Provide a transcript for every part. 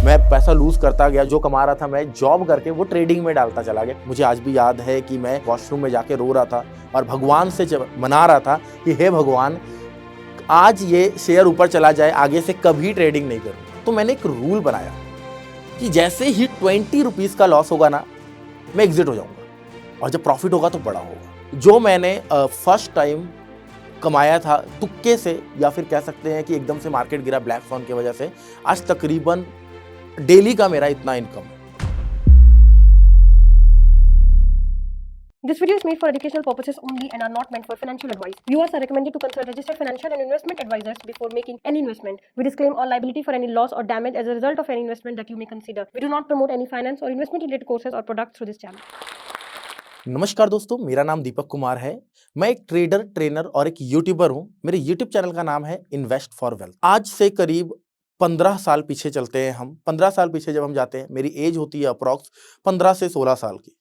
मैं पैसा लूज करता गया, जो कमा रहा था मैं जॉब करके वो ट्रेडिंग में डालता चला गया। मुझे आज भी याद है कि मैं वॉशरूम में जाके रो रहा था और भगवान से मना रहा था कि हे भगवान, आज ये शेयर ऊपर चला जाए, आगे से कभी ट्रेडिंग नहीं करूँ। तो मैंने एक रूल बनाया कि जैसे ही 20 रुपीज़ का लॉस होगा ना, मैं एग्जिट हो जाऊंगा, और जब प्रॉफिट होगा तो बड़ा होगा। जो मैंने फर्स्ट टाइम कमाया था तुक्के से, या फिर कह सकते हैं कि एकदम से मार्केट गिरा ब्लैक स्वैन की वजह से, आज तकरीबन डेली का मेरा इतना इनकम है। This video is made for educational purposes only and are not meant for financial advice. Viewers are recommended to consult registered financial and investment advisors before making any investment. We disclaim all liability for any loss or damage as a result of any investment that you may consider. We do not promote any finance or investment related courses or products through this channel. नमस्कार दोस्तों, मेरा नाम दीपक कुमार है। मैं एक trader, trainer और एक YouTuber हूं। मेरे यूट्यूब चैनल का नाम है इन्वेस्ट फॉर वेल्थ। आज से करीब 15 साल पीछे चलते हैं हम। 15 साल पीछे जब हम जाते हैं, मेरी एज होती है अप्रॉक्स 15 से 16 साल की,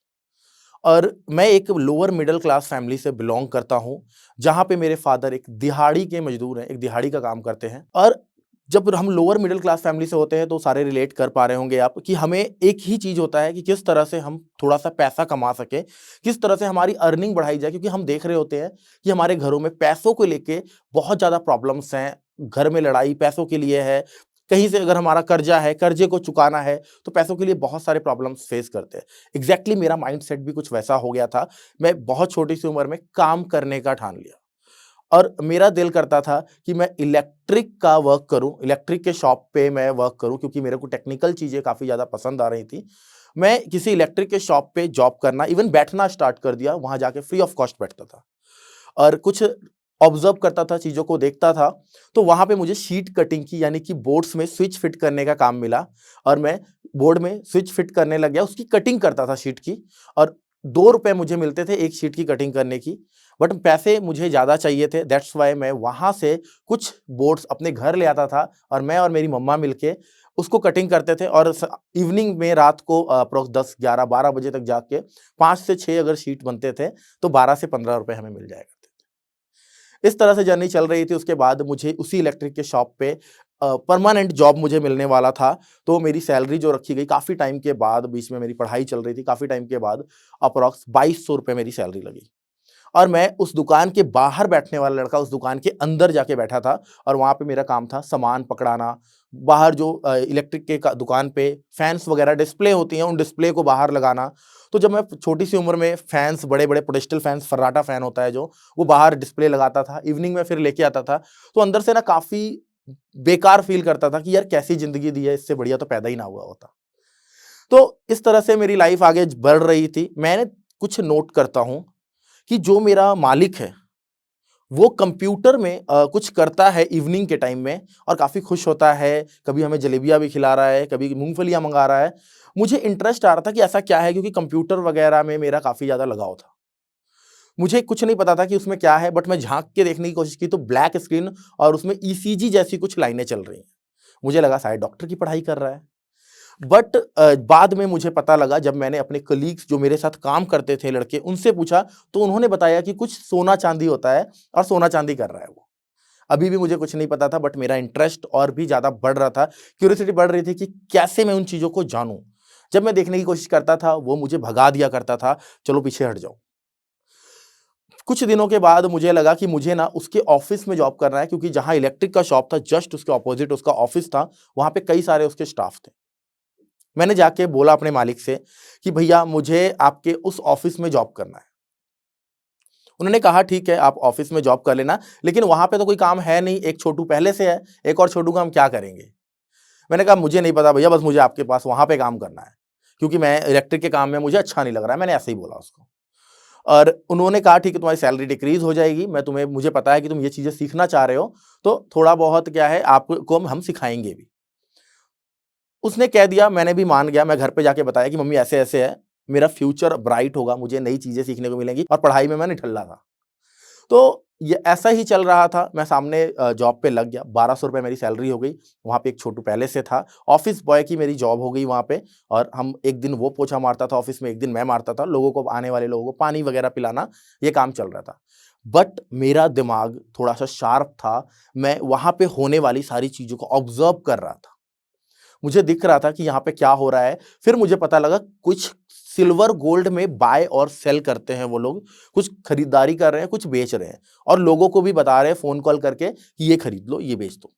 और मैं एक लोअर मिडिल क्लास फैमिली से बिलोंग करता हूं, जहां पे मेरे फादर एक दिहाड़ी के मजदूर हैं, एक दिहाड़ी का काम करते हैं। और जब हम लोअर मिडिल क्लास फैमिली से होते हैं तो सारे रिलेट कर पा रहे होंगे आप कि हमें एक ही चीज़ होता है कि किस तरह से हम थोड़ा सा पैसा कमा सके, किस तरह से हमारी अर्निंग बढ़ाई जाए, क्योंकि हम देख रहे होते हैं कि हमारे घरों में पैसों को लेके बहुत ज़्यादा प्रॉब्लम्स हैं। घर में लड़ाई पैसों के लिए है, कहीं से अगर हमारा कर्जा है, कर्जे को चुकाना है, तो पैसों के लिए बहुत सारे प्रॉब्लम्स फेस करते हैं। एग्जैक्टली मेरा माइंडसेट भी कुछ वैसा हो गया था। मैं बहुत छोटी सी उम्र में काम करने का ठान लिया, और मेरा दिल करता था कि मैं इलेक्ट्रिक का वर्क करूं, इलेक्ट्रिक के शॉप पे मैं वर्क करूं, क्योंकि मेरे को टेक्निकल चीज़ें काफ़ी ज़्यादा पसंद आ रही थी। मैं किसी इलेक्ट्रिक के शॉप पे जॉब करना, इवन बैठना स्टार्ट कर दिया। वहाँ जाके फ्री ऑफ कॉस्ट बैठता था और कुछ ऑब्जर्व करता था, चीज़ों को देखता था। तो वहाँ पे मुझे शीट कटिंग की, यानी कि बोर्ड्स में स्विच फिट करने का काम मिला, और मैं बोर्ड में स्विच फिट करने लग गया, उसकी कटिंग करता था शीट की। और 2 रुपए मुझे मिलते थे एक शीट की कटिंग करने की, बट पैसे मुझे ज़्यादा चाहिए थे। दैट्स वाई मैं वहाँ से कुछ बोर्ड्स अपने घर ले आता था, और मैं और मेरी मम्मा मिलके उसको कटिंग करते थे। और इवनिंग में रात को अप्रोक्स 10, 11, 12 बजे तक जाके 5 से 6 अगर शीट बनते थे तो 12 से 15 रुपए हमें मिल जाया करते थे। इस तरह से जर्नी चल रही थी। उसके बाद मुझे उसी इलेक्ट्रिक के शॉप पे परमानेंट जॉब मुझे मिलने वाला था। तो मेरी सैलरी जो रखी गई काफ़ी टाइम के बाद, बीच में मेरी पढ़ाई चल रही थी, काफ़ी टाइम के बाद अप्रॉक्स 2200 रुपये मेरी सैलरी लगी। और मैं उस दुकान के बाहर बैठने वाला लड़का उस दुकान के अंदर जाके बैठा था, और वहाँ पे मेरा काम था सामान पकड़ाना। बाहर जो इलेक्ट्रिक के दुकान पे फैंस वगैरह डिस्प्ले होती हैं, उन डिस्प्ले को बाहर लगाना। तो जब मैं छोटी सी उम्र में फैंस, बड़े बड़े पोडेस्टल फैंस, फर्राटा फैन होता है जो, वो बाहर डिस्प्ले लगाता था, इवनिंग में फिर लेके आता था, तो अंदर से ना काफ़ी बेकार फील करता था कि यार कैसी ज़िंदगी दी है, इससे बढ़िया तो पैदा ही ना हुआ होता। तो इस तरह से मेरी लाइफ आगे बढ़ रही थी। मैंने कुछ नोट करता हूँ कि जो मेरा मालिक है वो कंप्यूटर में कुछ करता है इवनिंग के टाइम में, और काफ़ी खुश होता है। कभी हमें जलेबियाँ भी खिला रहा है, कभी मूंगफलियाँ मंगा रहा है। मुझे इंटरेस्ट आ रहा था कि ऐसा क्या है, क्योंकि कंप्यूटर वगैरह में मेरा काफ़ी ज़्यादा लगाव था। मुझे कुछ नहीं पता था कि उसमें क्या है, बट मैं झांक के देखने की कोशिश की तो ब्लैक स्क्रीन और उसमें ईसीजी जैसी कुछ लाइनें चल रही हैं। मुझे लगा शायद डॉक्टर की पढ़ाई कर रहा है। बट बाद में मुझे पता लगा, जब मैंने अपने कलीग्स जो मेरे साथ काम करते थे लड़के, उनसे पूछा तो उन्होंने बताया कि कुछ सोना चांदी होता है और सोना चांदी कर रहा है वो। अभी भी मुझे कुछ नहीं पता था, बट मेरा इंटरेस्ट और भी ज़्यादा बढ़ रहा था, क्यूरियोसिटी बढ़ रही थी कि कैसे मैं उन चीज़ों को जानूं। जब मैं देखने की कोशिश करता था वो मुझे भगा दिया करता था, चलो पीछे हट जाओ। कुछ दिनों के बाद मुझे लगा कि मुझे ना उसके ऑफिस में जॉब करना है, क्योंकि जहां इलेक्ट्रिक का शॉप था जस्ट उसके ऑपोजिट उसका ऑफिस था, वहां पे कई सारे उसके स्टाफ थे। मैंने जाके बोला अपने मालिक से कि भैया मुझे आपके उस ऑफिस में जॉब करना है। उन्होंने कहा ठीक है, आप ऑफिस में जॉब कर लेना, लेकिन वहां पे तो कोई काम है नहीं, एक छोटू पहले से है, एक और छोटू का हम क्या करेंगे। मैंने कहा मुझे नहीं पता भैया, बस मुझे आपके पास वहां पे काम करना है, क्योंकि मैं इलेक्ट्रिक के काम में मुझे अच्छा नहीं लग रहा है। मैंने ऐसे ही बोला उसको। और उन्होंने कहा ठीक है, तुम्हारी सैलरी डिक्रीज हो जाएगी, मुझे पता है कि तुम ये चीजें सीखना चाह रहे हो, तो थोड़ा बहुत क्या है आपको हम सिखाएंगे भी। उसने कह दिया, मैंने भी मान गया। मैं घर पे जाके बताया कि मम्मी ऐसे ऐसे है, मेरा फ्यूचर ब्राइट होगा, मुझे नई चीजें सीखने को मिलेंगी, और पढ़ाई में मैं निठल्ला था। तो ये ऐसा ही चल रहा था। मैं सामने जॉब पे लग गया, 1200 रुपये मेरी सैलरी हो गई। वहाँ पे एक छोटू पहले से था, ऑफिस बॉय की मेरी जॉब हो गई वहाँ पे। और हम एक दिन वो पोछा मारता था ऑफिस में, एक दिन मैं मारता था, लोगों को, आने वाले लोगों को पानी वगैरह पिलाना, ये काम चल रहा था। बट मेरा दिमाग थोड़ा सा शार्प था, मैं वहाँ पे होने वाली सारी चीज़ों को ऑब्जर्व कर रहा था। मुझे दिख रहा था कि यहाँ पे क्या हो रहा है। फिर मुझे पता लगा कुछ सिल्वर गोल्ड में बाय और सेल करते हैं वो लोग, कुछ खरीदारी कर रहे हैं, कुछ बेच रहे हैं और लोगों को भी बता रहे हैं फ़ोन कॉल करके कि ये खरीद लो, ये बेच दो।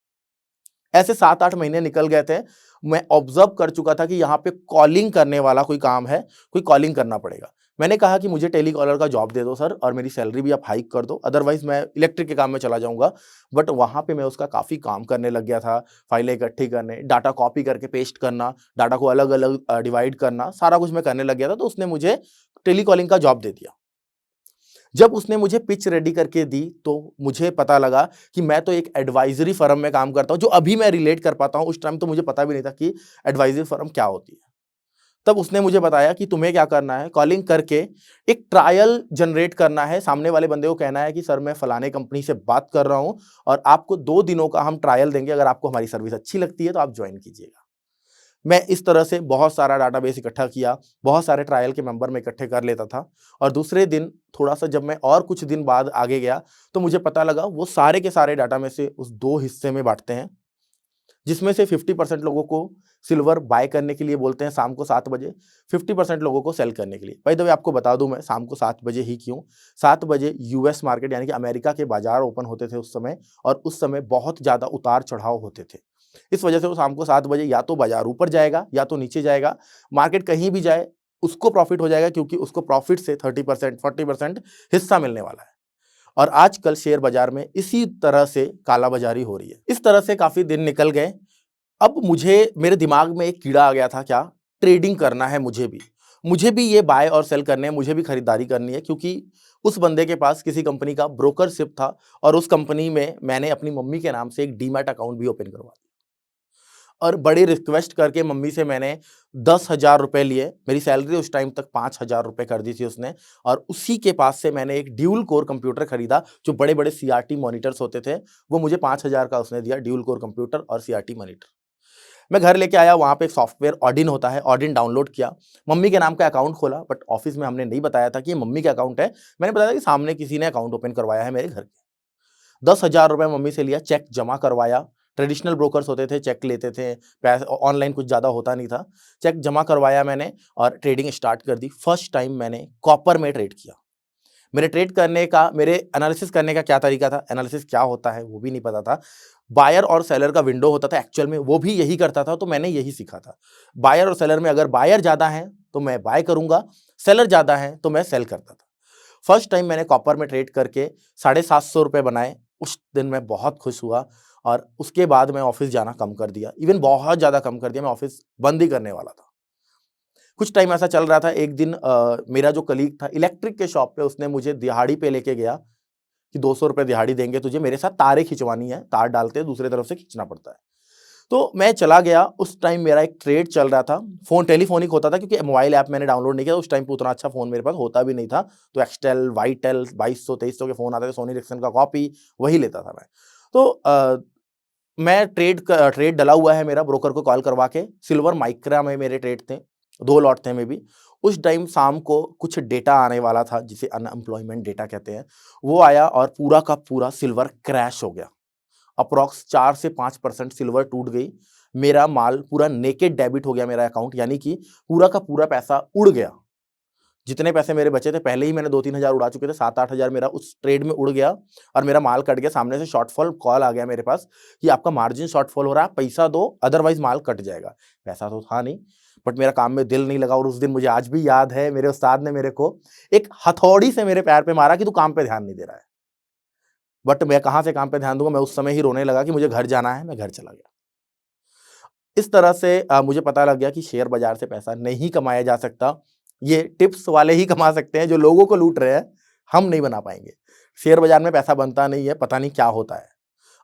ऐसे 7-8 महीने निकल गए थे। मैं ऑब्जर्व कर चुका था कि यहाँ पे कॉलिंग करने वाला कोई काम है, कोई कॉलिंग करना पड़ेगा। मैंने कहा कि मुझे टेलीकॉलर का जॉब दे दो सर और मेरी सैलरी भी आप हाइक कर दो, अदरवाइज़ मैं इलेक्ट्रिक के काम में चला जाऊँगा। बट वहाँ पे मैं उसका काफ़ी काम करने लग गया था, फाइलें इकट्ठी करने, डाटा कॉपी करके पेस्ट करना, डाटा को अलग-अलग डिवाइड करना, सारा कुछ मैं करने लग गया था। तो उसने मुझे टेलीकॉलिंग का जॉब दे दिया। जब उसने मुझे पिच रेडी करके दी, तो मुझे पता लगा कि मैं तो एक एडवाइज़री फ़र्म में काम करता हूँ, जो अभी मैं रिलेट कर पाता हूँ, उस टाइम तो मुझे पता भी नहीं था कि एडवाइज़री फ़र्म क्या होती है। तब उसने मुझे बताया कि तुम्हें क्या करना है, कॉलिंग करके एक ट्रायल जनरेट करना है, सामने वाले बंदे को कहना है कि सर मैं फलाने कंपनी से बात कर रहा हूँ और आपको 2 दिनों का हम ट्रायल देंगे, अगर आपको हमारी सर्विस अच्छी लगती है तो आप जॉइन कीजिएगा। मैं इस तरह से बहुत सारा डाटाबेस इकट्ठा किया, बहुत सारे ट्रायल के मेंबर मैं इकट्ठे कर लेता था और दूसरे दिन थोड़ा-सा जब मैं और कुछ दिन बाद आगे गया, तो मुझे पता लगा वो सारे के सारे डाटा में से उस 2 हिस्से में बाँटते हैं, जिसमें से 50% लोगों को सिल्वर बाय करने के लिए बोलते हैं शाम को 7 बजे, 50% लोगों को सेल करने के लिए। बाय द वे आपको बता दूँ मैं शाम को 7 बजे ही क्यों? 7 बजे यूएस मार्केट यानी कि अमेरिका के बाज़ार ओपन होते थे उस समय और उस समय बहुत ज़्यादा उतार-चढ़ाव होते थे। इस वजह से वो शाम को 7 बजे या तो बाज़ार ऊपर जाएगा या तो नीचे जाएगा। मार्केट कहीं भी जाए, उसको प्रॉफ़िट हो जाएगा क्योंकि उसको प्रॉफ़िट से 30% 40% हिस्सा मिलने वाला है। और आजकल शेयर बाज़ार में इसी तरह से कालाबाज़ारी हो रही है। इस तरह से काफ़ी दिन निकल गए। अब मुझे मेरे दिमाग में एक कीड़ा आ गया था क्या? ट्रेडिंग करना है मुझे भी। मुझे भी ये बाय और सेल करने हैं, मुझे भी खरीदारी करनी है क्योंकि उस बंदे के पास किसी कंपनी का ब्रोकरशिप था और उस कंपनी में मैंने अपनी मम्मी के नाम से एक डीमैट अकाउंट भी ओपन करवा दिया। और बड़ी रिक्वेस्ट करके मम्मी से मैंने 10,000 रुपए लिए। मेरी सैलरी उस टाइम तक 5,000 रुपए कर दी थी उसने और उसी के पास से मैंने एक ड्यूल कोर कंप्यूटर खरीदा, जो बड़े-बड़े सीआरटी मॉनिटर्स होते थे, वो मुझे 5,000 का उसने दिया, ड्यूल कोर कंप्यूटर और सीआरटी मॉनिटर। मैं घर लेके आया, वहाँ पे एक सॉफ्टवेयर ऑडिन होता है, ऑडिन डाउनलोड किया, मम्मी के नाम का अकाउंट खोला, बट ऑफ़िस में हमने नहीं बताया था कि ये मम्मी का अकाउंट है। मैंने बताया कि सामने किसी ने अकाउंट ओपन करवाया है मेरे घर के। 10,000 रुपए मम्मी से लिया, चेक जमा करवाया। ट्रेडिशनल ब्रोकर्स होते थे, चेक लेते थे, पैसे ऑनलाइन कुछ ज़्यादा होता नहीं था। चेक जमा करवाया मैंने और ट्रेडिंग स्टार्ट कर दी। फर्स्ट टाइम मैंने कॉपर में ट्रेड किया। मेरे ट्रेड करने का, मेरे एनालिसिस करने का क्या तरीका था, एनालिसिस क्या होता है वो भी नहीं पता था। बायर और सेलर का विंडो होता था एक्चुअल में, वो भी यही करता था, तो मैंने यही सीखा था। बायर और सेलर में अगर बायर ज़्यादा हैं, तो मैं बाय करूँगा, सेलर ज़्यादा हैं, तो मैं सेल करता था। फर्स्ट टाइम मैंने कॉपर में ट्रेड करके 750 रुपए बनाए। उस दिन मैं बहुत खुश हुआ और उसके बाद मैं ऑफ़िस जाना कम कर दिया। इवन बहुत ज़्यादा कम कर दिया, मैं ऑफ़िस बंद ही करने वाला था। कुछ टाइम ऐसा चल रहा था, एक दिन मेरा जो कलीग था इलेक्ट्रिक के शॉप पे, उसने मुझे दिहाड़ी पे लेके गया कि 200 रुपए दिहाड़ी देंगे तुझे, मेरे साथ तारें खिंचवानी है, तार डालते हैं, दूसरी तरफ से खींचना पड़ता है। तो मैं चला गया, उस टाइम मेरा एक ट्रेड चल रहा था, फ़ोन टेलीफ़ोनिक होता था क्योंकि मोबाइल ऐप मैंने डाउनलोड नहीं किया, उस टाइम पे उतना अच्छा फ़ोन मेरे पास होता भी नहीं था। तो एक्सटेल, वाईटेल 2200-2300 के फ़ोन आते थे, सोनी एरिक्सन का कॉपी, वही लेता था मैं। तो मैं ट्रेड डला हुआ है मेरा, ब्रोकर को कॉल करवा के, सिल्वर माइक्रा में मेरे ट्रेड थे, 2 लॉट थे मे बी। उस टाइम शाम को कुछ डेटा आने वाला था, जिसे अनएम्प्लॉयमेंट डेटा कहते हैं, वो आया और पूरा का पूरा सिल्वर क्रैश हो गया। अप्रॉक्स 4 से 5% सिल्वर टूट गई। मेरा माल पूरा नेकेड डेबिट हो गया मेरा अकाउंट, यानी कि पूरा का पूरा पैसा उड़ गया। जितने पैसे मेरे बचे थे, पहले ही मैंने 2-3 हज़ार उड़ा चुके थे, 7-8 हज़ार मेरा उस ट्रेड में उड़ गया और मेरा माल कट गया। सामने से शॉर्टफॉल कॉल आ गया मेरे पास कि आपका मार्जिन शॉर्टफॉल हो रहा है, पैसा दो अदरवाइज़ माल कट जाएगा। पैसा तो था नहीं, बट मेरा काम में दिल नहीं लगा और उस दिन मुझे आज भी याद है, मेरे उस्ताद ने मेरे को एक हथौड़ी से मेरे पैर पे मारा कि तू काम पे ध्यान नहीं दे रहा है। बट मैं कहाँ से काम पे ध्यान दूँगा, मैं उस समय ही रोने लगा कि मुझे घर जाना है, मैं घर चला गया। इस तरह से मुझे पता लग गया कि शेयर बाज़ार से पैसा नहीं कमाया जा सकता। ये टिप्स वाले ही कमा सकते हैं जो लोगों को लूट रहे हैं, हम नहीं बना पाएँगे। शेयर बाज़ार में पैसा बनता नहीं है, पता नहीं क्या होता है।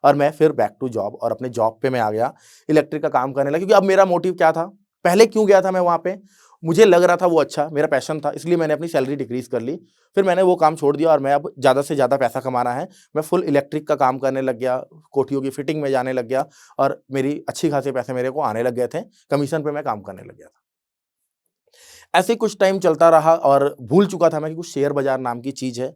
और मैं फिर बैक टू जॉब और अपने जॉब पे मैं आ गया, इलेक्ट्रिक का काम करने लगा क्योंकि अब मेरा मोटिव क्या था, पहले क्यों गया था मैं वहाँ पे, मुझे लग रहा था वो अच्छा, मेरा पैशन था, इसलिए मैंने अपनी सैलरी डिक्रीज़ कर ली। फिर मैंने वो काम छोड़ दिया और मैं अब ज़्यादा से ज़्यादा पैसा कमाना है, मैं फुल इलेक्ट्रिक का काम करने लग गया, कोठियों की फिटिंग में जाने लग गया और मेरी अच्छी खासे पैसे मेरे को आने लग गए थे, कमीशन पे मैं काम करने लग गया था। ऐसे ही कुछ टाइम चलता रहा और भूल चुका था मैं कि कुछ शेयर बाज़ार नाम की चीज़ है।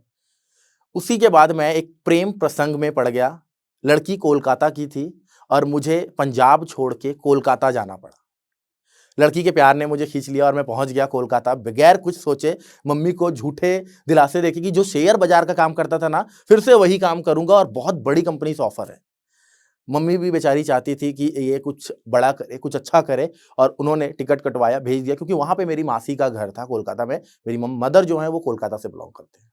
उसी के बाद मैं एक प्रेम प्रसंग में पड़ गया। लड़की कोलकाता की थी और मुझे पंजाब छोड़ के कोलकाता जाना पड़ा। लड़की के प्यार ने मुझे खींच लिया और मैं पहुंच गया कोलकाता बगैर कुछ सोचे। मम्मी को झूठे दिलासे देके कि जो शेयर बाजार का काम करता था ना, फिर से वही काम करूंगा और बहुत बड़ी कंपनी से ऑफर है। मम्मी भी बेचारी चाहती थी कि ये कुछ बड़ा करे, कुछ अच्छा करे, और उन्होंने टिकट कटवाया, भेज दिया, क्योंकि वहां पे मेरी मासी का घर था कोलकाता में। मेरी मदर जो है वो कोलकाता से बिलोंग करते हैं।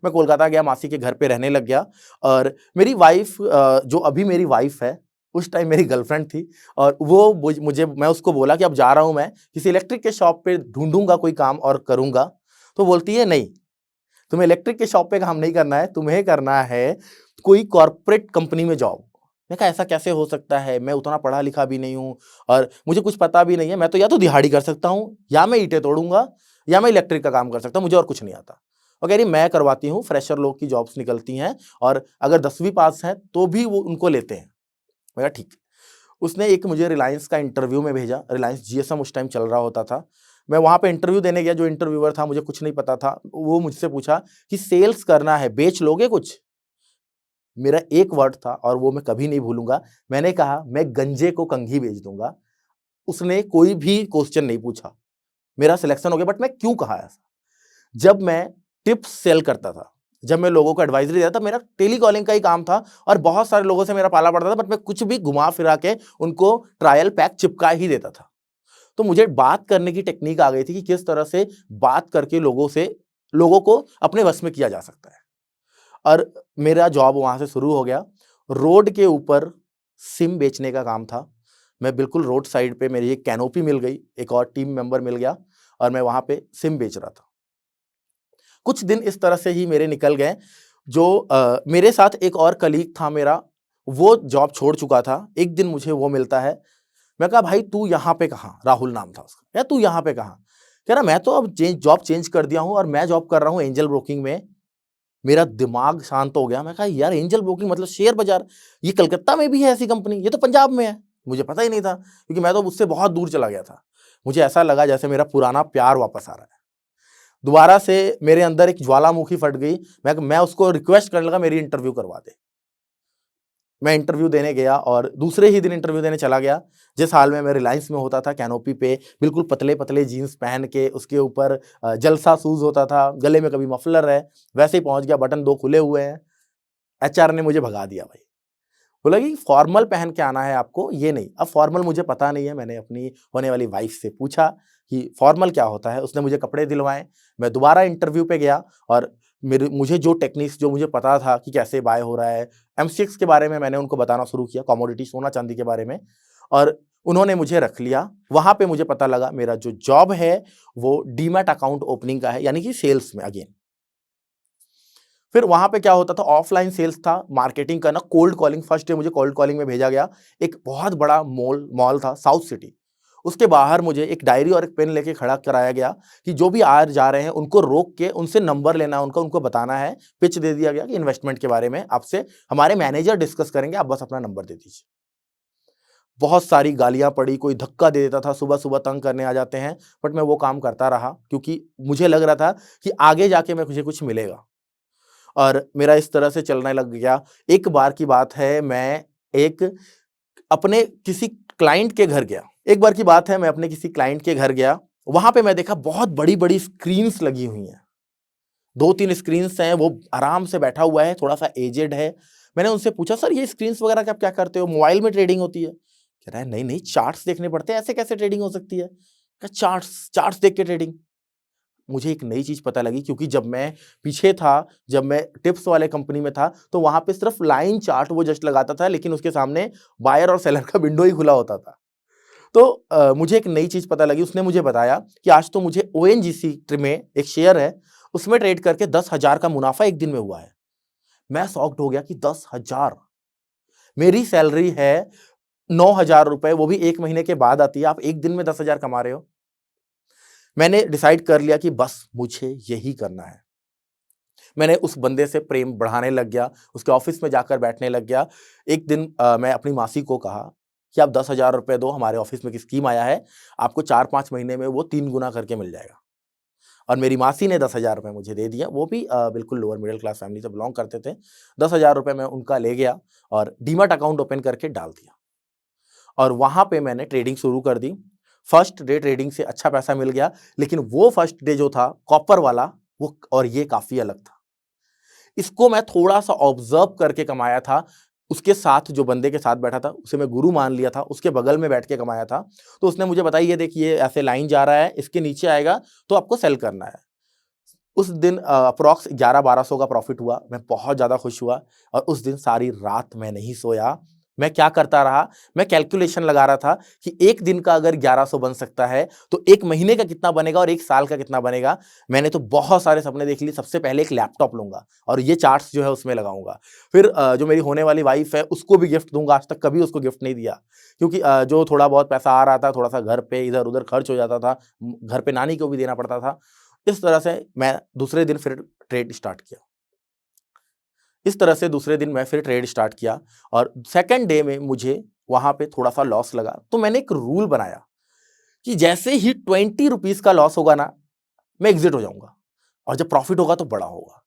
मैं कोलकाता गया, मासी के घर पे रहने लग गया। और मेरी वाइफ, जो अभी मेरी वाइफ है, उस टाइम मेरी गर्लफ्रेंड थी। और वो मुझे मैं उसको बोला कि अब जा रहा हूं, मैं किसी इलेक्ट्रिक के शॉप पे ढूंढूंगा कोई काम और करूंगा। तो बोलती है नहीं, तुम्हें इलेक्ट्रिक के शॉप पे काम नहीं करना है, तुम्हें करना है कोई कॉर्पोरेट कंपनी में जॉब। मैं कहा ऐसा कैसे हो सकता है, मैं उतना पढ़ा लिखा भी नहीं हूँ और मुझे कुछ पता भी नहीं है। मैं तो या तो दिहाड़ी कर सकता हूँ, या मैं ईंटें तोड़ूंगा, या मैं इलेक्ट्रिक का काम कर सकता हूँ, मुझे और कुछ नहीं आता। और कह रही मैं करवाती हूँ, फ्रेशर लोग की जॉब्स निकलती हैं और अगर 10वीं पास हैं तो भी वो उनको लेते हैं। मैं कहा ठीक है। उसने एक मुझे रिलायंस का इंटरव्यू में भेजा। रिलायंस जीएसएम उस टाइम चल रहा होता था। मैं वहां पे इंटरव्यू देने गया। जो इंटरव्यूअर था, मुझे कुछ नहीं पता था, वो मुझसे पूछा कि सेल्स करना है, बेच लोगे कुछ। मेरा एक वर्ड था और वो मैं कभी नहीं भूलूंगा। मैंने कहा मैं गंजे को कंघी बेच दूंगा। उसने कोई भी क्वेश्चन नहीं पूछा, मेरा सिलेक्शन हो गया। बट मैं क्यों कहा ऐसा? जब मैं टिप्स सेल करता था, जब मैं लोगों को एडवाइजरी देता था, मेरा टेली कॉलिंग का ही काम था और बहुत सारे लोगों से मेरा पाला पड़ता था। बट मैं कुछ भी घुमा फिरा के उनको ट्रायल पैक चिपका ही देता था। तो मुझे बात करने की टेक्निक आ गई थी कि किस तरह से बात करके लोगों को अपने वश में किया जा सकता है। और मेरा जॉब वहां से शुरू हो गया। रोड के ऊपर सिम बेचने का काम था। मैं बिल्कुल रोड साइड पे, मेरी एक कैनोपी मिल गई, एक और टीम मेंबर मिल गया और मैं वहां पे सिम बेच रहा था। कुछ दिन इस तरह से ही मेरे निकल गए। जो मेरे साथ एक और कलीग था मेरा, वो जॉब छोड़ चुका था। एक दिन मुझे वो मिलता है। मैं कहा भाई तू यहाँ पे कहाँ, राहुल नाम था उसका, या तू यहाँ पे कहाँ? कह रहा मैं तो अब जॉब चेंज कर दिया हूँ और मैं जॉब कर रहा हूँ एंजल ब्रोकिंग में। मेरा दिमाग शांत हो गया। मैं कहा यार एंजल ब्रोकिंग मतलब शेयर बाजार, ये कलकत्ता में भी है ऐसी कंपनी, ये तो पंजाब में है। मुझे पता ही नहीं था, क्योंकि मैं तो उससे बहुत दूर चला गया था। मुझे ऐसा लगा जैसे मेरा पुराना प्यार वापस आ रहा है। दोबारा से मेरे अंदर एक ज्वालामुखी फट गई। मैं उसको रिक्वेस्ट करने लगा मेरी इंटरव्यू करवा दे। मैं इंटरव्यू देने गया और दूसरे ही दिन इंटरव्यू देने चला गया। जिस हाल में मैं रिलायंस में होता था, कैनोपी पे बिल्कुल पतले पतले जीन्स पहन के, उसके ऊपर जलसा शूज होता था, गले में कभी मफलर है, वैसे ही पहुंच गया। बटन 2 खुले हुए हैं। एचआर ने मुझे भगा दिया भाई। बोला कि फॉर्मल पहन के आना है आपको, ये नहीं। अब फॉर्मल मुझे पता नहीं है। मैंने अपनी होने वाली वाइफ से पूछा कि फॉर्मल क्या होता है। उसने मुझे कपड़े दिलवाए। मैं दोबारा इंटरव्यू पे गया और मुझे जो टेक्निक्स, जो मुझे पता था कि कैसे बाय हो रहा है, एमसीएक्स के बारे में मैंने उनको बताना शुरू किया, कमोडिटी सोना चांदी के बारे में, और उन्होंने मुझे रख लिया। वहां पे मुझे पता लगा मेरा जो जॉब है वो डीमैट अकाउंट ओपनिंग का है, यानी कि सेल्स में अगेन। फिर वहां पे क्या होता था, ऑफलाइन सेल्स था, मार्केटिंग करना, कोल्ड कॉलिंग। फर्स्ट डे मुझे कोल्ड कॉलिंग में भेजा गया। एक बहुत बड़ा मॉल था साउथ सिटी। उसके बाहर मुझे एक डायरी और एक पेन लेके खड़ा कराया गया कि जो भी आ जा रहे हैं उनको रोक के उनसे नंबर लेना है, उनको बताना है। पिच दे दिया गया कि इन्वेस्टमेंट के बारे में आपसे हमारे मैनेजर डिस्कस करेंगे, आप बस अपना नंबर दे दीजिए। बहुत सारी गालियां पड़ी, कोई धक्का दे देता था, सुबह सुबह तंग करने आ जाते हैं। बट मैं वो काम करता रहा, क्योंकि मुझे लग रहा था कि आगे जाके मुझे कुछ मिलेगा। और मेरा इस तरह से चलने लग गया। एक बार की बात है, मैं एक अपने किसी क्लाइंट के घर गया। एक बार की बात है, मैं अपने किसी क्लाइंट के घर गया। वहां पे मैं देखा बहुत बड़ी-बड़ी स्क्रीन्स लगी हुई हैं। 2-3 स्क्रीन्स हैं, वो आराम से बैठा हुआ है, थोड़ा-सा एजेड है। मैंने उनसे पूछा, "सर ये स्क्रीन्स वगैरह का आप क्या करते हो? मोबाइल में ट्रेडिंग होती है?" कह रहा है, "नहीं-नहीं, चार्ट्स देखने पड़ते हैं, ऐसे कैसे ट्रेडिंग हो सकती है?" कहा, "चार्ट्स, चार्ट्स देख के ट्रेडिंग।" मुझे एक नई चीज़ पता लगी, क्योंकि जब मैं पीछे था, जब मैं टिप्स वाले कंपनी में था, तो वहाँ पे सिर्फ लाइन चार्ट वो जस्ट लगाता था, लेकिन उसके सामने बायर और सेलर का विंडो ही खुला होता था। तो मुझे एक नई चीज़ पता लगी। उसने मुझे बताया कि आज तो मुझे ओएनजीसी में एक शेयर है, उसमें ट्रेड करके 10,000 का मुनाफा एक दिन में हुआ है। मैं शॉक्ड हो गया कि 10,000! मेरी सैलरी है 9,000 रुपए, वो भी 1 महीने के बाद आती है। आप एक दिन में 10,000 कमा रहे हो। मैंने डिसाइड कर लिया कि बस मुझे यही करना है। मैंने उस बंदे से प्रेम बढ़ाने लग गया, उसके ऑफिस में जाकर बैठने लग गया। एक दिन मैं अपनी मासी को कहा कि आप 10,000 रुपए दो, हमारे ऑफिस में एक स्कीम आया है, आपको 4-5 महीने में वो 3 गुना करके मिल जाएगा। और मेरी मासी ने 10,000 रुपये मुझे दे दिया, वो भी बिल्कुल लोअर मिडिल क्लास फैमिली से बिलोंग करते थे। 10,000 रुपये मैं उनका ले गया और डीमैट अकाउंट ओपन करके डाल दिया और वहाँ पे मैंने ट्रेडिंग शुरू कर दी। फर्स्ट डे ट्रेडिंग से अच्छा पैसा मिल गया, लेकिन वो फर्स्ट डे जो था कॉपर वाला, वो और ये काफ़ी अलग था। इसको मैं थोड़ा-सा ऑब्ज़र्व करके कमाया था। उसके साथ जो बंदे के साथ बैठा था, उसे मैं गुरु मान लिया था, उसके बगल में बैठ के कमाया था। तो उसने मुझे बताया, ये देखिए ऐसे लाइन जा रहा है, इसके नीचे आएगा तो आपको सेल करना है। उस दिन अप्रॉक्स 11-1200 का प्रॉफ़िट हुआ। मैं बहुत ज़्यादा खुश हुआ और उस दिन सारी रात मैं नहीं सोया। मैं क्या करता रहा, मैं कैलकुलेशन लगा रहा था कि 1 दिन का अगर 1100 बन सकता है, तो 1 महीने का कितना बनेगा और 1 साल का कितना बनेगा। मैंने तो बहुत सारे सपने देख लिए। सबसे पहले एक लैपटॉप लूँगा और ये चार्ट्स जो है उसमें लगाऊँगा। फिर जो मेरी होने वाली वाइफ़ है, उसको भी गिफ्ट दूँगा। आज तक कभी उसको गिफ्ट नहीं दिया, क्योंकि जो थोड़ा बहुत पैसा आ रहा था, थोड़ा-सा घर पे इधर-उधर खर्च हो जाता था। घर पे नानी को भी देना पड़ता था। इस तरह से मैं दूसरे दिन फिर ट्रेड स्टार्ट किया। इस तरह से दूसरे दिन मैं फिर ट्रेड स्टार्ट किया और सेकंड डे में मुझे वहाँ पे थोड़ा-सा लॉस लगा। तो मैंने एक रूल बनाया कि जैसे ही ₹20 का लॉस होगा ना, मैं एग्ज़िट हो जाऊँगा और जब प्रॉफ़िट होगा तो बड़ा होगा।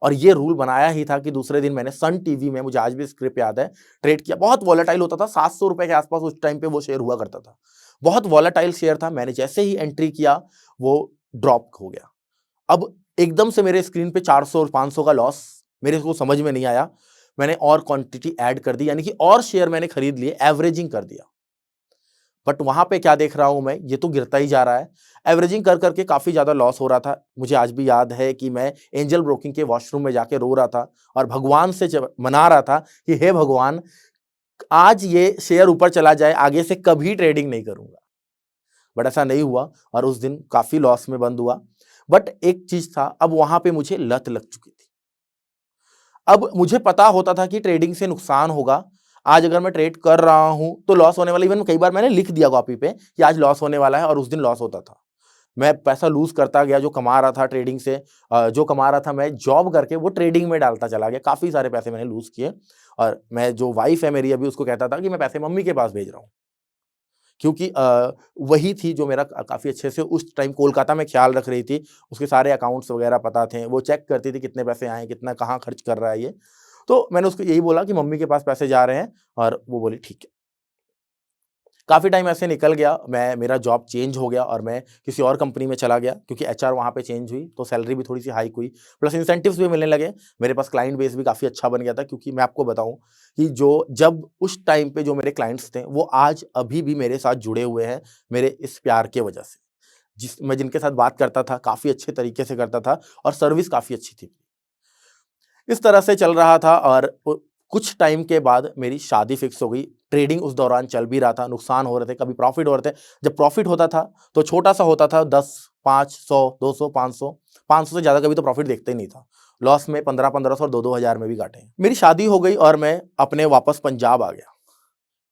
और ये रूल बनाया ही था कि दूसरे दिन मैंने सन टीवी में, मुझे आज भी स्क्रिप्ट याद है, ट्रेड किया। बहुत वॉलेटाइल होता था, ₹700 के आस-पास उस टाइम पे वो शेयर हुआ करता था। बहुत वॉलेटाइल शेयर था। मैंने जैसे ही एंट्री किया, वो ड्रॉप हो गया। अब एकदम से मेरे स्क्रीन पे 400 और 500 का लॉस, मेरे को समझ में नहीं आया। मैंने और क्वांटिटी ऐड कर दी, यानी कि और शेयर मैंने खरीद लिए, एवरेजिंग कर दिया। बट वहाँ पे क्या देख रहा हूँ मैं, ये तो गिरता ही जा रहा है। एवरेजिंग कर करके काफ़ी ज़्यादा लॉस हो रहा था। मुझे आज भी याद है कि मैं एंजल ब्रोकिंग के वॉशरूम में जाके रो रहा था और भगवान से मना रहा था कि हे भगवान, आज ये शेयर ऊपर चला जाए, आगे से कभी ट्रेडिंग नहीं करूँगा। बट ऐसा नहीं हुआ और उस दिन काफ़ी लॉस में बंद हुआ। बट एक चीज़ था, अब वहाँ पे मुझे लत लग चुकी थी। अब मुझे पता होता था कि ट्रेडिंग से नुकसान होगा। आज अगर मैं ट्रेड कर रहा हूँ तो लॉस होने वाला, इवन कई बार मैंने लिख दिया कॉपी पे कि आज लॉस होने वाला है और उस दिन लॉस होता था। मैं पैसा लूज़ करता गया, जो कमा रहा था ट्रेडिंग से, जो कमा रहा था मैं जॉब करके, वो ट्रेडिंग में डालता चला गया। काफ़ी सारे पैसे मैंने लूज़ किए और मैं, जो वाइफ़ है मेरी अभी, उसको कहता था कि मैं पैसे मम्मी के पास भेज रहा हूँ। क्योंकि वही थी जो मेरा काफ़ी अच्छे से उस टाइम कोलकाता में ख़्याल रख रही थी। उसके सारे अकाउंट्स वग़ैरह पता थे। वो चेक करती थी कितने पैसे आए हैं, कितना कहाँ खर्च कर रहा है ये। तो मैंने उसको यही बोला कि मम्मी के पास पैसे जा रहे हैं और वो बोली ठीक है। काफ़ी टाइम ऐसे निकल गया, मेरा जॉब चेंज हो गया और मैं किसी और कंपनी में चला गया, क्योंकि एचआर वहाँ पे चेंज हुई, तो सैलरी भी थोड़ी-सी हाइक हुई, प्लस इंसेंटिव्स भी मिलने लगे। मेरे पास क्लाइंट बेस भी काफ़ी अच्छा बन गया था, क्योंकि मैं आपको बताऊँ कि जब उस टाइम पे जो मेरे क्लाइंट्स थे, वो आज अभी भी मेरे साथ जुड़े हुए हैं, मेरे इस प्यार के वजह से। मैं जिनके साथ बात करता था, काफ़ी अच्छे तरीके से करता था और सर्विस काफ़ी अच्छी थी। इस तरह से चल रहा था और कुछ टाइम के बाद मेरी शादी फिक्स हो गई। ट्रेडिंग उस दौरान चल भी रहा था, नुकसान हो रहे थे, कभी प्रॉफ़िट हो रहे थे। जब प्रॉफ़िट होता था, तो छोटा-सा होता था, 10, 5, 100, 200, 500, 500 से ज़्यादा कभी तो प्रॉफ़िट देखते ही नहीं था। लॉस में 15-1500 और 2-2 हज़ार में भी काटे हैं। मेरी शादी हो गई और मैं अपने वापस पंजाब आ गया।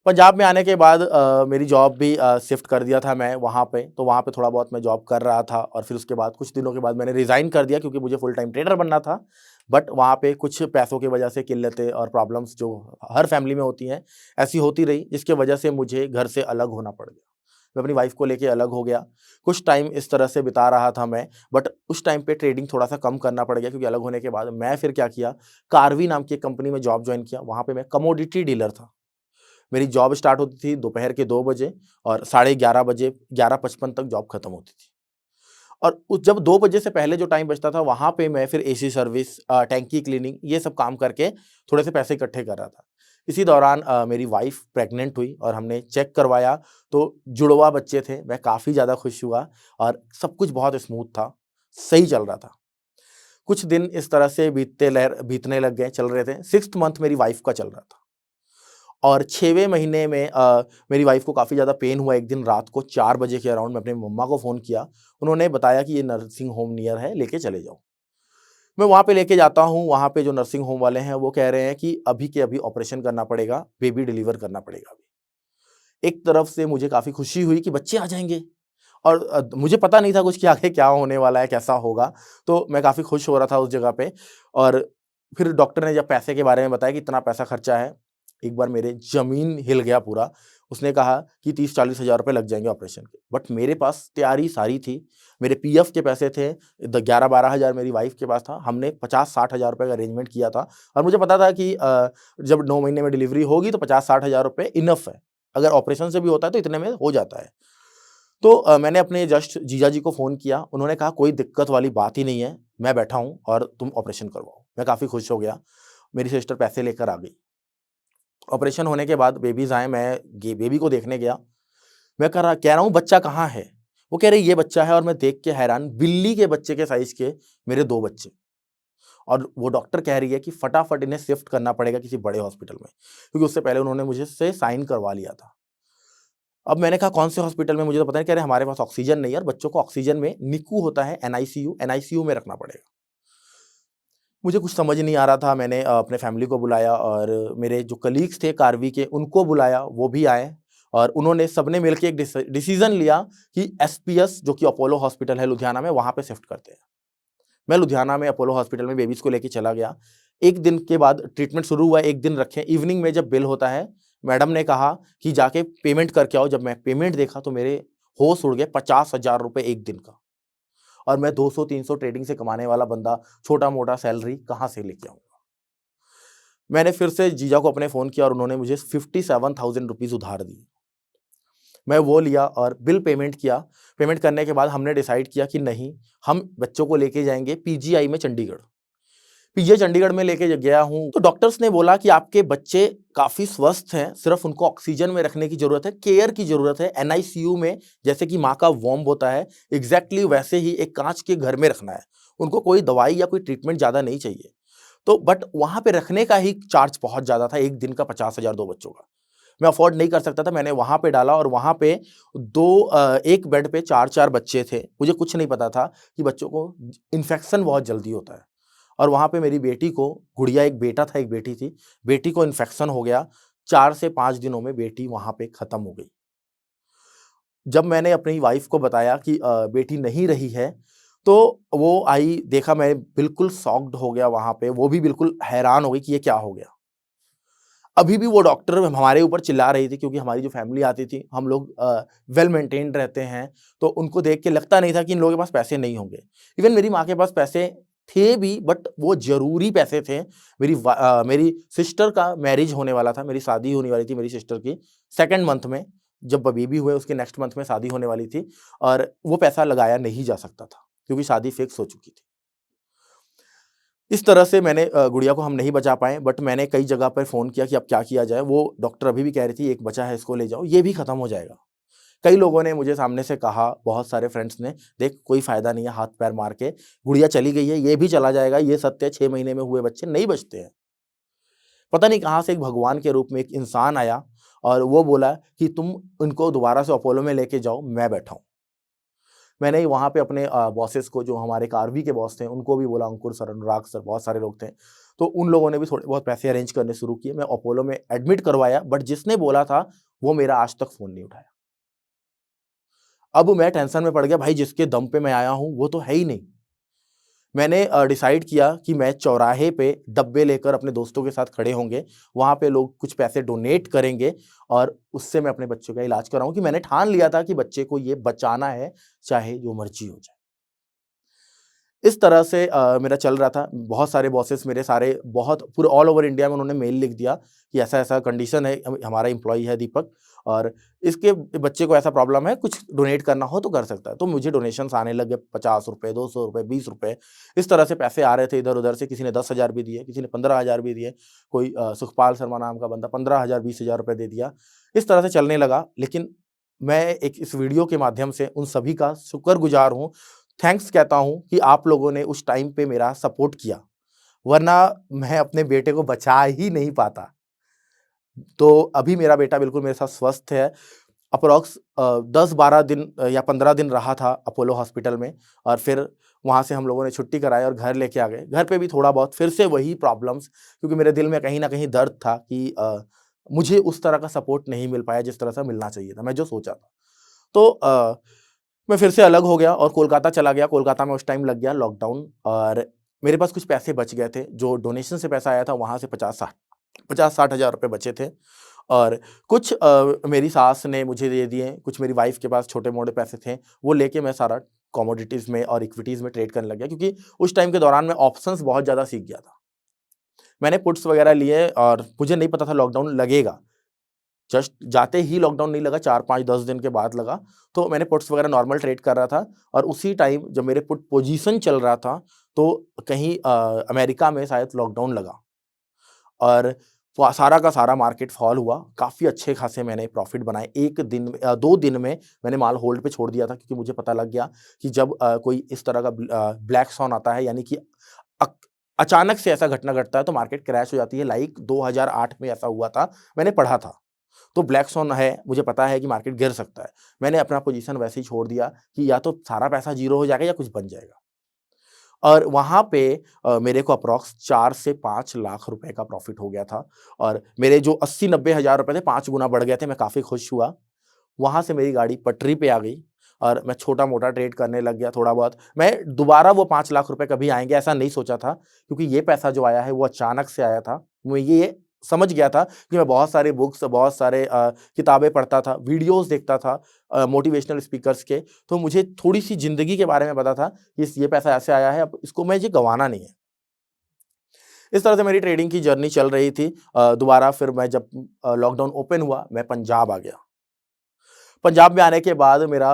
पंजाब में आने के बाद मेरी जॉब भी शिफ्ट कर दिया था मैं वहाँ पे, तो वहाँ पे थोड़ा बहुत मैं जॉब कर रहा था और फिर उसके बाद कुछ दिनों के बाद मैंने रिज़ाइन कर दिया, क्योंकि मुझे फुल टाइम ट्रेडर बनना था। बट वहाँ पे कुछ पैसों की वजह से किल्लतें और प्रॉब्लम्स जो हर फैमिली में होती हैं, ऐसी होती रही, जिसकी वजह से मुझे घर से अलग होना पड़ गया। मैं अपनी वाइफ़ को लेके अलग हो गया। कुछ टाइम इस तरह से बिता रहा था मैं, बट उस टाइम पे ट्रेडिंग थोड़ा-सा कम करना पड़ गया, क्योंकि अलग होने के बाद मैं फिर क्या किया, कार्वी नाम की एक कंपनी में जॉब जॉइन किया। वहाँ पे मैं कमोडिटी डीलर था। मेरी जॉब स्टार्ट होती थी दोपहर के 2 बजे और साढ़े 11 बजे, 11:55 तक जॉब खत्म होती थी। और उस जब 2 बजे से पहले जो टाइम बचता था, वहाँ पे मैं फिर एसी सर्विस, टैंकी क्लीनिंग, ये सब काम करके थोड़े से पैसे इकट्ठे कर रहा था। इसी दौरान मेरी वाइफ़ प्रेग्नेंट हुई और हमने चेक करवाया, तो जुड़वा बच्चे थे। मैं काफ़ी ज़्यादा खुश हुआ और सब कुछ बहुत स्मूथ था, सही चल रहा था। कुछ दिन इस तरह से बीतने लग गए, चल रहे थे। 6th मंथ मेरी वाइफ़ का चल रहा था। और 6वें महीने में मेरी वाइफ़ को काफ़ी ज़्यादा पेन हुआ। एक दिन रात को 4 बजे के अराउंड मैं अपनी मम्मा को फ़ोन किया। उन्होंने बताया कि ये नर्सिंग होम नियर है, लेके चले जाओ। मैं वहाँ पे लेके जाता हूँ, वहाँ पे जो नर्सिंग होम वाले हैं, वो कह रहे हैं कि अभी के अभी ऑपरेशन करना पड़ेगा, बेबी डिलीवर करना पड़ेगा अभी। एक तरफ से मुझे काफ़ी खुशी हुई कि बच्चे आ जाएँगे और मुझे पता नहीं था कुछ कि आगे क्या होने वाला है, कैसा होगा, तो मैं काफ़ी खुश हो रहा था उस जगह पे। और फिर डॉक्टर ने जब पैसे के बारे में बताया कि इतना पैसा खर्चा है, एक बार मेरे ज़मीन हिल गया पूरा। उसने कहा कि 30-40 हज़ार रुपये लग जाएंगे ऑपरेशन के। बट मेरे पास तैयारी सारी थी, मेरे पीएफ के पैसे थे, 11-12 हज़ार मेरी वाइफ के पास था, हमने 50-60 हज़ार रुपये का अरेंजमेंट किया था। और मुझे पता था कि जब 9 महीने में डिलीवरी होगी तो 50-60 हज़ार रुपये इनफ है, अगर ऑपरेशन से भी होता है तो इतने में हो जाता है। तो मैंने अपने जस्ट जीजा जी को फ़ोन किया, उन्होंने कहा कोई दिक्कत वाली बात ही नहीं है, मैं बैठा हूँ और तुम ऑपरेशन करवाओ। मैं काफ़ी खुश हो गया, मेरी सिस्टर पैसे लेकर आ गई। ऑपरेशन होने के बाद बेबीज़ आए, मैं बेबी को देखने गया, मैं कह रहा हूँ बच्चा कहाँ है? वो कह रहे ये बच्चा है, और मैं देख के हैरान, बिल्ली के बच्चे के साइज़ के मेरे 2 बच्चे। और वो डॉक्टर कह रही है कि फटाफट इन्हें शिफ्ट करना पड़ेगा किसी बड़े हॉस्पिटल में, क्योंकि उससे पहले उन्होंने मुझे से साइन करवा लिया था। अब मैंने कहा कौन से हॉस्पिटल में, मुझे तो पता नहीं। कह रहे हमारे पास ऑक्सीजन नहीं है, और बच्चों को ऑक्सीजन में निकू होता है, एनआईसीयू में रखना पड़ेगा। मुझे कुछ समझ नहीं आ रहा था, मैंने अपने फैमिली को बुलाया, और मेरे जो कलीग्स थे कार्वी के उनको बुलाया, वो भी आए, और उन्होंने सबने मिलकर एक डिसीजन लिया कि एसपीएस, जो कि अपोलो हॉस्पिटल है लुधियाना में, वहाँ पे शिफ्ट करते हैं। मैं लुधियाना में अपोलो हॉस्पिटल में बेबीज़ को लेके चला गया। 1 दिन के बाद ट्रीटमेंट शुरू हुआ, 1 दिन रखे, इवनिंग में जब बिल होता है, मैडम ने कहा कि जाके पेमेंट करके आओ। जब मैं पेमेंट देखा तो मेरे होश उड़ गए, 50,000 रुपए 1 दिन का। और मैं 200-300 ट्रेडिंग से कमाने वाला बंदा, छोटा-मोटा सैलरी कहाँ से लेके आऊँगा? मैंने फिर से जीजा को अपने फ़ोन किया, और उन्होंने मुझे 57,000 रुपीज़ उधार दिए। मैं वो लिया और बिल पेमेंट किया। पेमेंट करने के बाद हमने डिसाइड किया कि नहीं, हम बच्चों को लेके जाएँगे पीजीआई में चंडीगढ़। पीजीआई चंडीगढ़ में लेके गया हूँ, तो डॉक्टर्स ने बोला कि आपके बच्चे काफ़ी स्वस्थ हैं, सिर्फ़ उनको ऑक्सीजन में रखने की ज़रूरत है, केयर की ज़रूरत है। एनआईसीयू में जैसे कि माँ का वॉर्म होता है, एग्ज़ैक्टली वैसे ही एक काँच के घर में रखना है। उनको कोई दवाई या कोई ट्रीटमेंट ज़्यादा नहीं चाहिए। तो बट वहाँ पे रखने का ही चार्ज बहुत ज़्यादा था, 1 दिन का 50,000 2 बच्चों का। मैं अफ़ोर्ड नहीं कर सकता था, मैंने वहाँ पे डाला, और वहाँ पे 1 बेड पे 4-4 बच्चे थे। मुझे कुछ नहीं पता था कि बच्चों को इन्फेक्शन बहुत जल्दी होता है। और वहाँ पे मेरी बेटी को, गुड़िया, एक बेटा था, एक बेटी थी, बेटी को इन्फेक्शन हो गया। 4 से 5 दिनों में बेटी वहाँ पे खत्म हो गई। जब मैंने अपनी वाइफ़ को बताया कि बेटी नहीं रही है, तो वो आई, देखा, मैं बिल्कुल शॉक्ड हो गया वहाँ पे, वो भी बिल्कुल हैरान हो गई कि ये क्या हो गया? अभी भी वो डॉक्टर हमारे ऊपर चिल्ला रही थी, क्योंकि हमारी जो फैमिली आती थी, हम लोग वेल मेंटेन्ड रहते हैं, तो उनको देख के लगता नहीं था कि इन लोगों के पास पैसे नहीं होंगे। इवन मेरी माँ के पास पैसे थे भी, बट वो ज़रूरी पैसे थे। मेरी सिस्टर का मैरिज होने वाला था, मेरी शादी होने वाली थी मेरी सिस्टर की 2nd मंथ में। जब बेबी हुए उसके नेक्स्ट मंथ में शादी होने वाली थी, और वो पैसा लगाया नहीं जा सकता था, क्योंकि शादी फिक्स हो चुकी थी। इस तरह से मैंने गुड़िया को हम नहीं बचा पाए, बट मैंने कई जगह पर फ़ोन किया कि अब क्या किया जाए। वो डॉक्टर अभी भी कह रही थी एक बचा है, इसको ले जाओ, ये भी खत्म हो जाएगा। कई लोगों ने मुझे सामने से कहा, बहुत सारे फ्रेंड्स ने, देख कोई फ़ायदा नहीं है हाथ पैर मार के, गुड़िया चली गई है, ये भी चला जाएगा, ये सत्य है, 6 महीने में हुए बच्चे नहीं बचते हैं। पता नहीं कहाँ से एक भगवान के रूप में एक इंसान आया, और वो बोला कि तुम इनको दोबारा से अपोलो में लेके जाओ, मैं बैठा हूँ। मैंने वहाँ पे अपने बॉसेस को, जो हमारे कार्वी के बॉस थे, उनको भी बोला, अंकुर सर, अनुराग सर, बहुत सारे लोग थे। तो उन लोगों ने भी थोड़े बहुत पैसे अरेंज करने शुरू किए। मैं अपोलो में एडमिट करवाया, बट जिसने बोला था, वो मेरा आज तक फ़ोन नहीं उठाया। अब मैं टेंशन में पड़ गया, भाई जिसके दम पे मैं आया हूँ, वो तो है ही नहीं। मैंने डिसाइड किया कि मैं चौराहे पे डब्बे लेकर अपने दोस्तों के साथ खड़े होंगे, वहाँ पे लोग कुछ पैसे डोनेट करेंगे, और उससे मैं अपने बच्चों का इलाज कराऊँ, कि मैंने ठान लिया था कि बच्चे को ये बचाना है, चाहे जो मर्ज़ी हो जाए। इस तरह से मेरा चल रहा था। बहुत सारे बॉसेस मेरे, सारे, बहुत पूरे ऑल ओवर इंडिया में उन्होंने मेल लिख दिया कि ऐसा-ऐसा कंडीशन है, हमारा एम्प्लॉयी है दीपक, और इसके बच्चे को ऐसा प्रॉब्लम है, कुछ डोनेट करना हो तो कर सकता है। तो मुझे डोनेशंस आने लगे, ₹50, ₹200, ₹20, इस तरह से पैसे आ रहे थे इधर-उधर से। किसी ने 10,000 भी दिए, किसी ने 15,000 भी दिए, कोई सुखपाल शर्मा नाम का बंदा 15,000 ₹20,000 रुपए दे दिया। इस तरह से चलने लगा। लेकिन मैं एक इस वीडियो के माध्यम से उन सभी का शुक्रगुज़ार हूँ, थैंक्स कहता हूँ कि आप लोगों ने उस टाइम पे मेरा सपोर्ट किया, वरना मैं अपने बेटे को बचा ही नहीं पाता। तो अभी मेरा बेटा बिल्कुल मेरे साथ स्वस्थ है। अप्रॉक्स 10-12 दिन या 15 दिन रहा था अपोलो हॉस्पिटल में, और फिर वहाँ से हम लोगों ने छुट्टी कराई और घर लेके आ गए। घर पे भी थोड़ा बहुत फिर से वही प्रॉब्लम्स, क्योंकि मेरे दिल में कहीं न कहीं दर्द था कि मुझे उस तरह का सपोर्ट नहीं मिल पाया जिस तरह से मिलना चाहिए था, मैं जो सोचा था। तो मैं फिर से अलग हो गया और कोलकाता चला गया। कोलकाता में उस टाइम लग गया लॉकडाउन, और मेरे पास कुछ पैसे बच गए थे, जो डोनेशन से पैसा आया था, वहाँ से 50-60 हज़ार रुपए बचे थे। और कुछ मेरी सास ने मुझे दे दिए, कुछ मेरी वाइफ के पास छोटे-मोटे पैसे थे, वो लेके मैं सारा कमोडिटीज़ में और इक्विटीज़ में ट्रेड करने लग गया क्योंकि उस टाइम के दौरान मैं ऑप्शंस बहुत ज़्यादा सीख गया था। मैंने पुट्स वगैरह लिए और मुझे नहीं पता था लॉकडाउन लगेगा। जस्ट जाते ही लॉकडाउन नहीं लगा, 4, 5, 10 दिन के बाद लगा। तो मैंने पुट्स वगैरह नॉर्मल ट्रेड कर रहा था और उसी टाइम जब मेरे पुट पोजीशन चल रहा था, तो कहीं अमेरिका में शायद लॉकडाउन लगा और सारा का सारा मार्केट फॉल हुआ। काफ़ी अच्छे खासे मैंने प्रॉफ़िट बनाए। 2 दिन में मैंने माल होल्ड पे छोड़ दिया था क्योंकि मुझे पता लग गया कि जब कोई इस तरह का ब्लैक स्वॉन आता है, यानी कि अक अचानक से ऐसा घटना घटता है तो मार्केट क्रैश हो जाती है। लाइक 2008 में ऐसा हुआ था, मैंने पढ़ा था। तो ब्लैक स्वॉन है, मुझे पता है कि मार्केट गिर सकता है। मैंने अपना पोजीशन वैसे ही छोड़ दिया कि या तो सारा पैसा ज़ीरो हो जाएगा या कुछ बन जाएगा। और वहाँ पे मेरे को अप्रॉक्स 4 से 5 लाख रुपए का प्रॉफ़िट हो गया था और मेरे जो 80-90 हज़ार रुपए थे 5 गुना बढ़ गए थे, मैं काफ़ी खुश हुआ। वहाँ से मेरी गाड़ी पटरी पे आ गई और मैं छोटा-मोटा ट्रेड करने लग गया थोड़ा बहुत। मैं दोबारा वो 5 लाख रुपए कभी आएँगे ऐसा नहीं सोचा था क्योंकि ये पैसा जो आया है वो अचानक से आया था। मैं ये समझ गया था कि मैं बहुत सारे बुक्स, बहुत सारे किताबें पढ़ता था, वीडियोज़ देखता था मोटिवेशनल स्पीकर्स के, तो मुझे थोड़ी-सी ज़िंदगी के बारे में पता था कि ये पैसा ऐसे आया है, अब इसको मुझे गँवाना नहीं है। इस तरह से मेरी ट्रेडिंग की जर्नी चल रही थी। दोबारा फिर मैं जब लॉकडाउन ओपन हुआ, मैं पंजाब आ गया। पंजाब में आने के बाद मेरा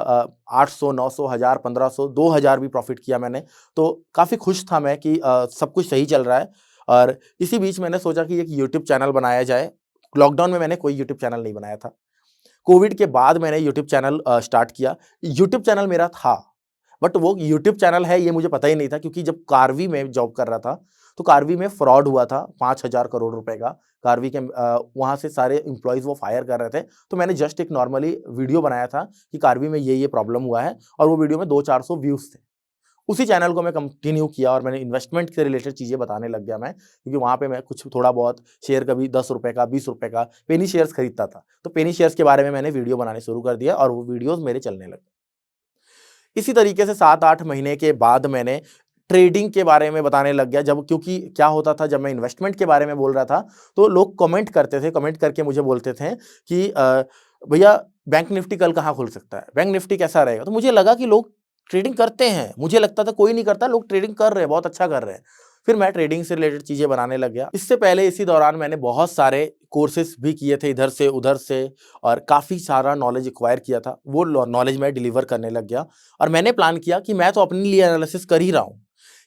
800, 900, 1000, 1500, 2000 भी प्रॉफ़िट किया मैंने। तो काफ़ी खुश था मैं कि सब कुछ सही चल रहा है और इसी बीच मैंने सोचा कि एक यूट्यूब चैनल बनाया जाए। लॉकडाउन में मैंने कोई यूट्यूब चैनल नहीं बनाया था। कोविड के बाद मैंने यूट्यूब चैनल स्टार्ट किया। यूट्यूब चैनल मेरा था, बट वो यूट्यूब चैनल है ये मुझे पता ही नहीं था क्योंकि जब कार्वी में जॉब कर रहा था, तो कार्वी में फ्रॉड हुआ था 5000 करोड़ रुपए का। कार्वी के वहाँ से सारे एम्प्लॉइज़ वो फायर कर रहे थे। तो मैंने जस्ट एक नॉर्मली वीडियो बनाया था कि कार्वी में ये प्रॉब्लम हुआ है और वो वीडियो में 200-400 व्यूज़ थे। उसी चैनल को मैं कंटिन्यू किया और मैंने इन्वेस्टमेंट से रिलेटेड चीज़ें बताने लग गया मैं, क्योंकि वहाँ पे मैं कुछ थोड़ा बहुत शेयर कभी ₹10 का, ₹20 का पेनी शेयर्स खरीदता था। तो पेनी शेयर्स के बारे में मैंने वीडियो बनाने शुरू कर दिया और वो वीडियोज़ मेरे चलने लगे। इसी तरीके से 7-8 महीने के बाद मैंने ट्रेडिंग के बारे में बताने लग गया, जब क्योंकि क्या होता था जब मैं इन्वेस्टमेंट के बारे में बोल रहा था, तो लोग कमेंट करते थे, कमेंट करके मुझे बोलते थे कि भैया बैंक निफ्टी कल कहाँ खुल सकता है? बैंक निफ्टी कैसा रहेगा? तो मुझे लगा कि लोग ट्रेडिंग करते हैं, मुझे लगता था कोई नहीं करता, लोग ट्रेडिंग कर रहे हैं, बहुत अच्छा कर रहे हैं। फिर मैं ट्रेडिंग से रिलेटेड चीज़ें बनाने लग गया। इससे पहले इसी दौरान मैंने बहुत सारे कोर्सेज़ भी किए थे इधर से, उधर से और काफ़ी सारा नॉलेज एक्वायर किया था। वो नॉलेज मैं डिलीवर करने लग गया और मैंने प्लान किया कि मैं तो अपने लिए एनालिसिस कर ही रहा हूँ,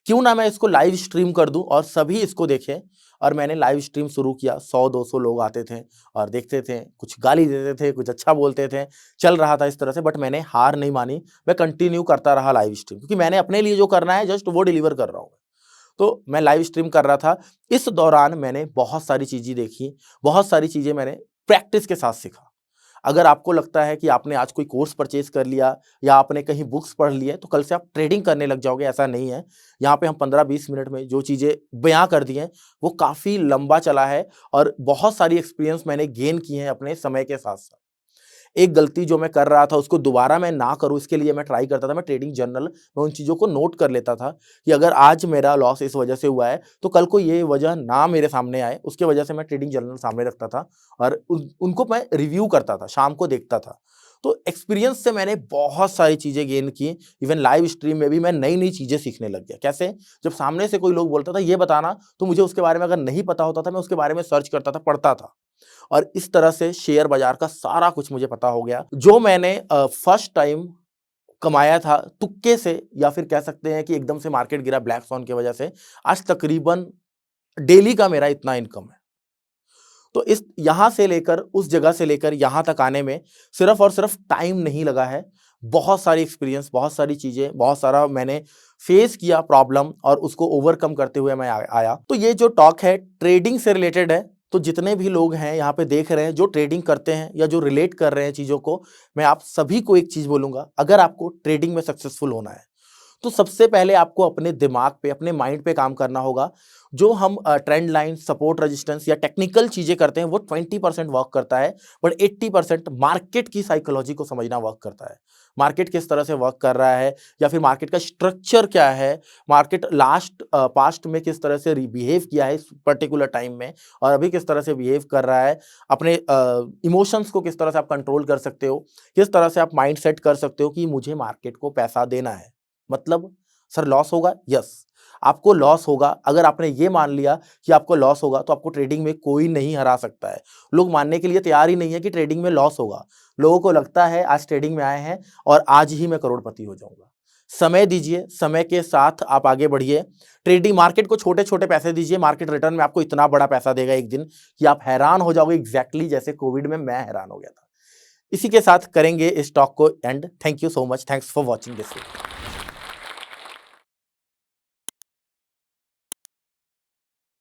क्यों ना मैं इसको लाइव स्ट्रीम कर दूँ और सभी इसको देखें। और मैंने लाइव स्ट्रीम शुरू किया। 100-200 लोग आते थे और देखते थे, कुछ गाली देते थे, कुछ अच्छा बोलते थे, चल रहा था इस तरह से, बट मैंने हार नहीं मानी। मैं कंटिन्यू करता रहा लाइव स्ट्रीम, क्योंकि मैंने अपने लिए जो करना है जस्ट वो डिलीवर कर रहा हूँ। तो मैं लाइव स्ट्रीम कर रहा था। इस दौरान मैंने बहुत सारी चीज़ें देखी, बहुत सारी चीज़ें मैंने प्रैक्टिस के साथ सीखा। अगर आपको लगता है कि आपने आज कोई कोर्स परचेज़ कर लिया या आपने कहीं बुक्स पढ़ ली है, तो कल से आप ट्रेडिंग करने लग जाओगे, ऐसा नहीं है। यहाँ पे हम 15-20 मिनट में जो चीज़ें बयाँ कर दी हैं, वो काफ़ी लंबा चला है और बहुत सारी एक्सपीरियंस मैंने गेन किए हैं अपने समय के साथ-साथ। एक गलती जो मैं कर रहा था उसको दोबारा मैं ना करूँ, इसके लिए मैं ट्राई करता था, मैं ट्रेडिंग जर्नल में उन चीज़ों को नोट कर लेता था कि अगर आज मेरा लॉस इस वजह से हुआ है, तो कल को ये वजह ना मेरे सामने आए, उसके वजह से मैं ट्रेडिंग जर्नल सामने रखता था और उनको मैं रिव्यू करता था, शाम को देखता था। तो एक्सपीरियंस से मैंने बहुत सारी चीज़ें गेन की। इवन लाइव स्ट्रीम में भी मैं नई-नई चीज़ें सीखने लग गया। कैसे? जब सामने से कोई लोग बोलता था ये बताना, तो मुझे उसके बारे में अगर नहीं पता होता था, मैं उसके बारे में सर्च करता था, पढ़ता था। और इस तरह से शेयर बाज़ार का सारा कुछ मुझे पता हो गया। जो मैंने फर्स्ट टाइम कमाया था तुक्के से, या फिर कह सकते हैं कि एकदम से मार्केट गिरा ब्लैक स्वॉन की वजह से, आज तकरीबन डेली का मेरा इतना इनकम है। तो इस यहाँ से लेकर, उस जगह से लेकर यहाँ तक आने में सिर्फ़ और सिर्फ़ टाइम नहीं लगा है। बहुत सारी एक्सपीरियंस, बहुत सारी चीज़ें, बहुत सारा मैंने फेस किया प्रॉब्लम और उसको ओवरकम करते हुए मैं आया। तो ये जो टॉक है ट्रेडिंग से रिलेटेड है। तो जितने भी लोग हैं यहाँ पे देख रहे हैं जो ट्रेडिंग करते हैं या जो रिलेट कर रहे हैं चीज़ों को, मैं आप सभी को एक चीज़ बोलूँगा, अगर आपको ट्रेडिंग में सक्सेसफुल होना है, तो सबसे पहले आपको अपने दिमाग पे, अपने माइंड पे काम करना होगा। जो हम ट्रेंड लाइन, सपोर्ट रेजिस्टेंस या टेक्निकल चीजें करते हैं वो 20% वर्क करता है, बट 80% मार्केट की साइकोलॉजी को समझना वर्क करता है। मार्केट किस तरह से वर्क कर रहा है, या फिर मार्केट का स्ट्रक्चर क्या है, मार्केट पास्ट में किस तरह से बिहेव किया है इस पर्टिकुलर टाइम में, और अभी किस तरह से बिहेव कर रहा है, अपने इमोशंस को किस तरह से आप कंट्रोल कर सकते हो, किस तरह से आप माइंड सेट कर सकते हो कि मुझे मार्केट को पैसा देना है। मतलब सर लॉस होगा, यस आपको लॉस होगा। अगर आपने ये मान लिया कि आपको लॉस होगा तो आपको ट्रेडिंग में कोई नहीं हरा सकता है। लोग मानने के लिए तैयार ही नहीं है कि ट्रेडिंग में लॉस होगा। लोगों को लगता है आज ट्रेडिंग में आए हैं और आज ही मैं करोड़पति हो जाऊंगा। समय दीजिए, समय के साथ आप आगे बढ़िए। ट्रेडिंग मार्केट को छोटे छोटे पैसे दीजिए, मार्केट रिटर्न में आपको इतना बड़ा पैसा देगा एक दिन कि आप हैरान हो जाओगे, एग्जैक्टली जैसे कोविड में मैं हैरान हो गया था। इसी के साथ करेंगे इस टॉक को and. Thank you so much, thanks for watching this video.